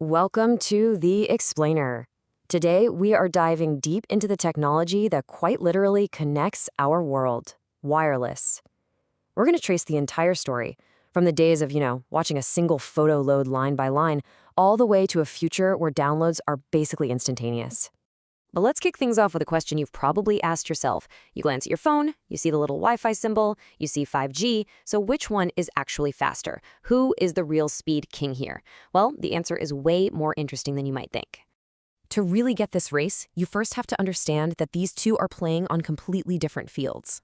Welcome to The Explainer. Today, we are diving deep into the technology that quite literally connects our world, wireless. We're going to trace the entire story, from the days of, watching a single photo load line by line, all the way to a future where downloads are basically instantaneous. But let's kick things off with a question you've probably asked yourself. You glance at your phone, you see the little Wi-Fi symbol, you see 5G, so which one is actually faster? Who is the real speed king here? Well, the answer is way more interesting than you might think. To really get this race, you first have to understand that these two are playing on completely different fields.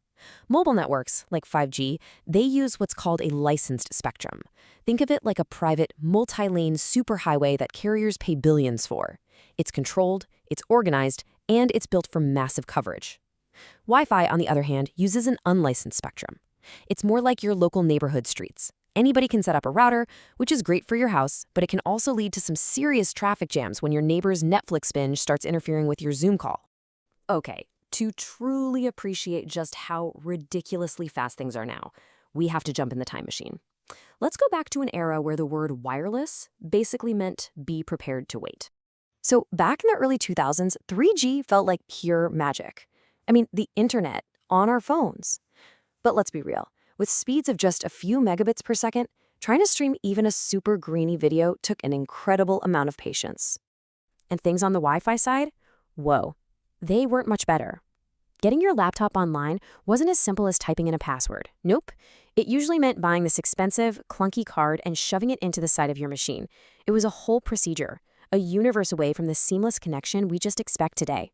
Mobile networks, like 5G, they use what's called a licensed spectrum. Think of it like a private, multi-lane superhighway that carriers pay billions for. It's controlled, it's organized, and it's built for massive coverage. Wi-Fi, on the other hand, uses an unlicensed spectrum. It's more like your local neighborhood streets. Anybody can set up a router, which is great for your house, but it can also lead to some serious traffic jams when your neighbor's Netflix binge starts interfering with your Zoom call. Okay, to truly appreciate just how ridiculously fast things are now, we have to jump in the time machine. Let's go back to an era where the word wireless basically meant be prepared to wait. So back in the early 2000s, 3G felt like pure magic. I mean, the internet on our phones. But let's be real. With speeds of just a few megabits per second, trying to stream even a super grainy video took an incredible amount of patience. And things on the Wi-Fi side? Whoa, they weren't much better. Getting your laptop online wasn't as simple as typing in a password. Nope. It usually meant buying this expensive, clunky card and shoving it into the side of your machine. It was a whole procedure, a universe away from the seamless connection we just expect today.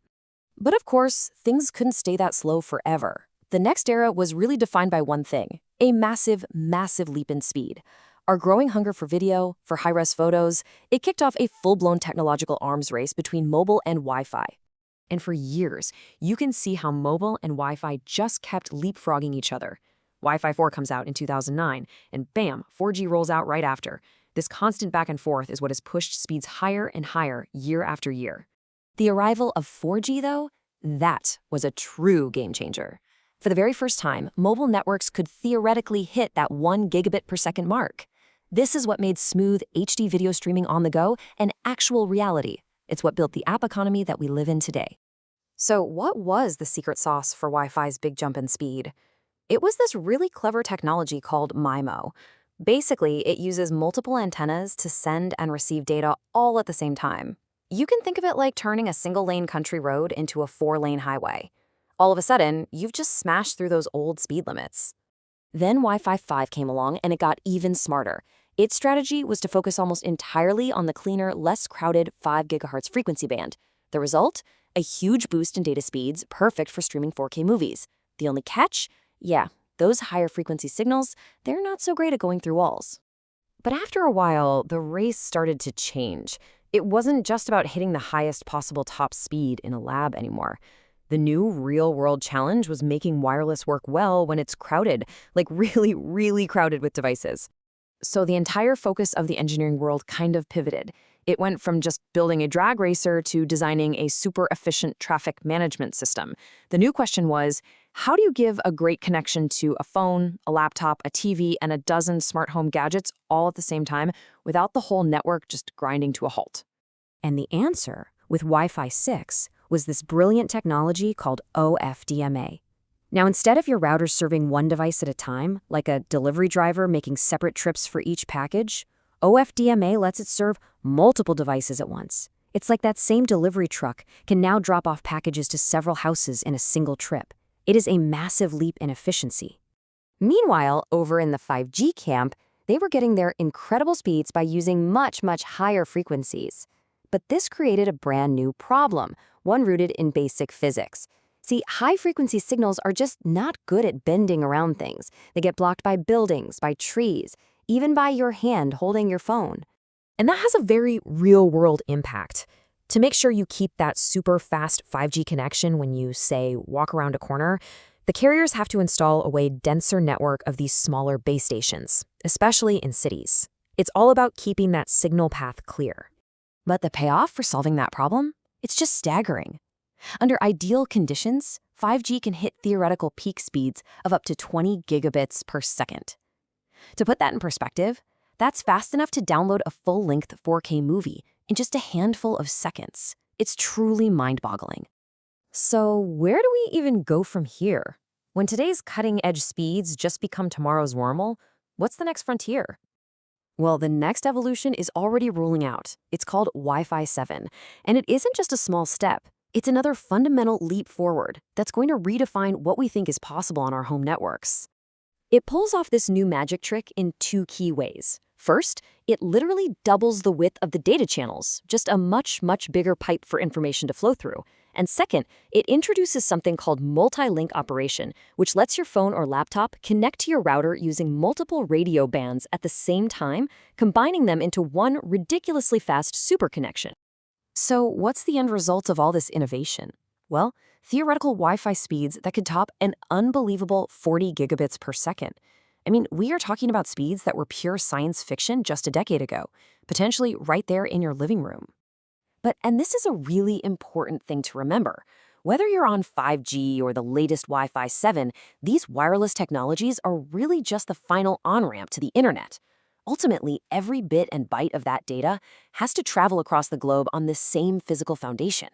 But of course, things couldn't stay that slow forever. The next era was really defined by one thing, a massive, massive leap in speed. Our growing hunger for video, for high-res photos, it kicked off a full-blown technological arms race between mobile and Wi-Fi. And for years, you can see how mobile and Wi-Fi just kept leapfrogging each other. Wi-Fi 4 comes out in 2009, and bam, 4G rolls out right after. This constant back and forth is what has pushed speeds higher and higher year after year. The arrival of 4G, though, that was a true game changer. For the very first time, mobile networks could theoretically hit that 1 gigabit per second mark. This is what made smooth HD video streaming on the go an actual reality. It's what built the app economy that we live in today. So what was the secret sauce for Wi-Fi's big jump in speed? It was this really clever technology called MIMO. Basically, it uses multiple antennas to send and receive data all at the same time. You can think of it like turning a single-lane country road into a 4-lane highway. All of a sudden, you've just smashed through those old speed limits. Then Wi-Fi 5 came along and it got even smarter. Its strategy was to focus almost entirely on the cleaner, less crowded 5 gigahertz frequency band. The result? A huge boost in data speeds, perfect for streaming 4K movies. The only catch? Yeah, those higher frequency signals, they're not so great at going through walls. But after a while, the race started to change. It wasn't just about hitting the highest possible top speed in a lab anymore. The new real-world challenge was making wireless work well when it's crowded, like really, really crowded with devices. So the entire focus of the engineering world kind of pivoted. It went from just building a drag racer to designing a super efficient traffic management system. The new question was, how do you give a great connection to a phone, a laptop, a TV, and a dozen smart home gadgets all at the same time without the whole network just grinding to a halt? And the answer, with Wi-Fi 6, was this brilliant technology called OFDMA. Now, instead of your router serving one device at a time, like a delivery driver making separate trips for each package, OFDMA lets it serve multiple devices at once. It's like that same delivery truck can now drop off packages to several houses in a single trip. It is a massive leap in efficiency. Meanwhile, over in the 5G camp, they were getting their incredible speeds by using much, much higher frequencies. But this created a brand new problem, one rooted in basic physics. See, high-frequency signals are just not good at bending around things. They get blocked by buildings, by trees, even by your hand holding your phone. And that has a very real-world impact. To make sure you keep that super fast 5G connection when you, say, walk around a corner, the carriers have to install a way denser network of these smaller base stations, especially in cities. It's all about keeping that signal path clear. But the payoff for solving that problem? It's just staggering. Under ideal conditions, 5G can hit theoretical peak speeds of up to 20 gigabits per second. To put that in perspective, That's fast enough to download a full-length 4K movie in just a handful of seconds. It's truly mind-boggling. So where do we even go from here? When today's cutting-edge speeds just become tomorrow's normal, what's the next frontier? Well, the next evolution is already rolling out. It's called Wi-Fi 7, and it isn't just a small step. It's another fundamental leap forward that's going to redefine what we think is possible on our home networks. It pulls off this new magic trick in two key ways. First, it literally doubles the width of the data channels, just a much, much bigger pipe for information to flow through. And second, it introduces something called multi-link operation, which lets your phone or laptop connect to your router using multiple radio bands at the same time, combining them into one ridiculously fast super connection. So what's the end result of all this innovation? Well, theoretical Wi-Fi speeds that could top an unbelievable 40 gigabits per second. I mean, we are talking about speeds that were pure science fiction just a decade ago, potentially right there in your living room. And this is a really important thing to remember. Whether you're on 5G or the latest Wi-Fi 7, these wireless technologies are really just the final on-ramp to the internet. Ultimately, every bit and byte of that data has to travel across the globe on this same physical foundation.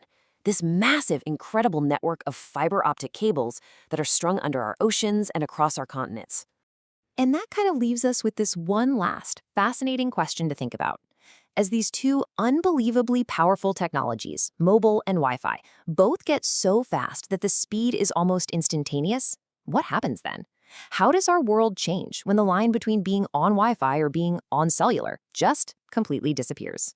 This massive, incredible network of fiber optic cables that are strung under our oceans and across our continents. And that kind of leaves us with this one last, fascinating question to think about. As these two unbelievably powerful technologies, mobile and Wi-Fi, both get so fast that the speed is almost instantaneous, what happens then? How does our world change when the line between being on Wi-Fi or being on cellular just completely disappears?